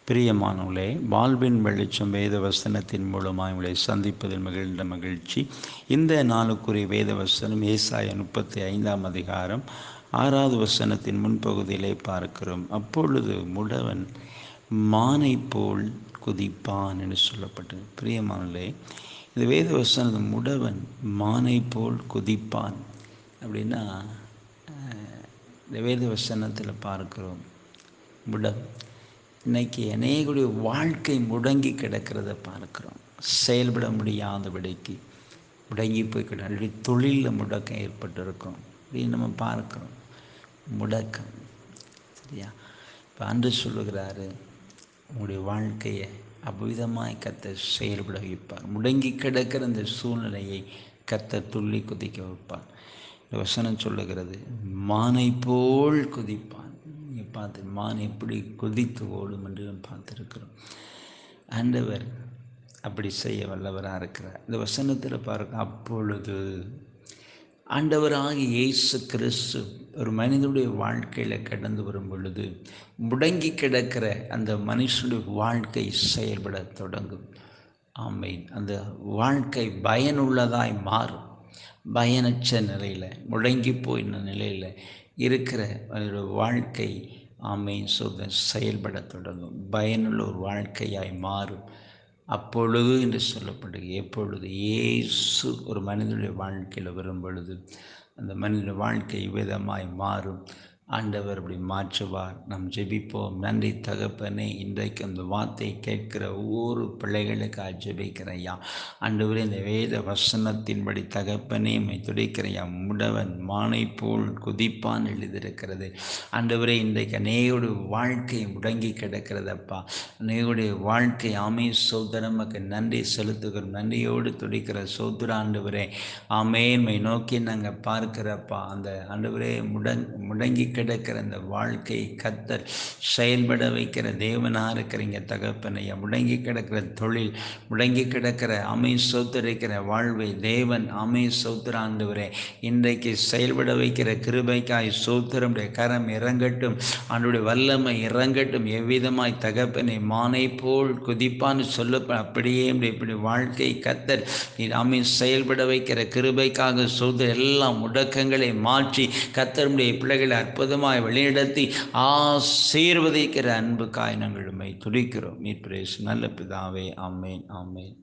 பிரியமானவர்களே, வாழ்வின் வெளிச்சம் வேத வசனத்தின் மூலமாக உங்களை சந்திப்பதில் மகிழ்ந்த மகிழ்ச்சி. இந்த நாளுக்குரிய வேத வசனம் ஏசாயா 35 6வது வசனத்தின் முன்பகுதியிலே பார்க்கிறோம். அப்பொழுது முடவன் மானை போல் குதிப்பான் என்று சொல்லப்பட்டது. பிரியமானவர்களே, இந்த வேத வசனம் முடவன் மானை போல் குதிப்பான் அப்படின்னா இந்த வேத வசனத்தில் பார்க்கிறோம். இன்னைக்கு அநேகருடைய வாழ்க்கை முடங்கி கிடக்கிறத பார்க்குறோம். செயல்பட முடியாதபடிக்கு முடங்கி போய் கிடக்கு. தொழிலில் முடக்கம் ஏற்பட்டிருக்கும் அப்படின்னு நம்ம பார்க்குறோம். முடக்கம், சரியா? இப்போ அன்று சொல்லுகிறாரு, உங்களுடைய வாழ்க்கையை அவ்விதமாய் கர்த்தர் செயல்பட வைப்பார். முடங்கி கிடக்கிற இந்த சூழ்நிலையை கர்த்தர் துள்ளி குதிக்க வைப்பார். இந்த வசனம் சொல்லுகிறது, மானை போல் குதிப்பான். நீங்கள் பார்த்து மான் எப்படி குதித்து ஓடும் என்று பார்த்துருக்கிறோம். ஆண்டவர் அப்படி செய்ய வல்லவராக இருக்கிறார். இந்த வசனத்தில் பார்க்க, அப்பொழுது ஆண்டவராகிய இயேசு கிறிஸ்து ஒரு மனிதனுடைய வாழ்க்கையில் கடந்து வரும் பொழுது முடங்கி கிடக்கிற அந்த மனுஷனுடைய வாழ்க்கை செயல்பட தொடங்கும். ஆமென். அந்த வாழ்க்கை பயனுள்ளதாய் மாறும். பயனற்ற நிலையில், முடங்கி போயின நிலையில் இருக்கிற ஒரு வாழ்க்கை, ஆமென், செயல்பட தொடங்கும். பயனுள்ள ஒரு வாழ்க்கையாய் மாறும். அப்பொழுது என்று சொல்லப்படுகிறது. எப்பொழுது இயேசு ஒரு மனிதனுடைய வாழ்க்கையில் வரும் பொழுது அந்த மனிதனுடைய வாழ்க்கை விதமாய் மாறும். ஆண்டவர் அப்படி மாற்றுவார். நாம் ஜெபிப்போம். நன்றி தகப்பனே, இன்றைக்கு அந்த வார்த்தையை கேட்கிற ஒவ்வொரு பிள்ளைகளுக்காக ஜெபிக்கிறேன் ஐயா. ஆண்டவரே, இந்த வேத வசனத்தின்படி தகப்பனே உம்மை துதிக்கிறேன் ஐயா. முடவன் மானை போல் குதிப்பான் எழுதியிருக்கிறது. ஆண்டவரே, இன்றைக்கு அநேகருடைய வாழ்க்கை முடங்கி கிடக்கிறதப்பா. அநேகருடைய வாழ்க்கை, ஆமே சோதரம், நமக்கு நன்றி செலுத்துகிறோம். நன்றியோடு துடிக்கிற சோதர ஆண்டவரே, ஆமே உம்மை நோக்கி நாங்கள் பார்க்கிறப்பா. அந்த ஆண்டவரே, முடங்கி கிடக்கிற அந்த வாழ்க்கை கர்த்தர் செயல்பட வைக்கிற தேவனாக இருக்கிறீங்க தகப்பனையா. முடங்கி கிடக்கிற தொழில், முடங்கி கிடக்கிற ஆமை சோத்தரிக்கிற வாழ்வை தேவன், ஆமை சோத்திர ஆண்டவரே, இன்றைக்கு செயல்பட வைக்கிற கிருபைக்காய் சோத்திரமுடைய கரம் இறங்கட்டும். ஆண்டுடைய வல்லமை இறங்கட்டும். எவ்விதமாய் தகப்பனை மானை போல் குதிப்பான்னு சொல்ல, அப்படியே இப்படி வாழ்க்கை கர்த்தர் ஆமை செயல்பட வைக்கிற கிருபைக்காக சோதர எல்லா முடக்கங்களை மாற்றி கர்த்தருடைய பிள்ளைகளை அற்புதமாய் வழிநடத்தி ஆசீர்வதிக்கிற அன்புக்காய் நாங்கள் உம்மை துதிக்கிறோம். மீட்பரேசு நல்ல பிதாவே, ஆமென், ஆமென்.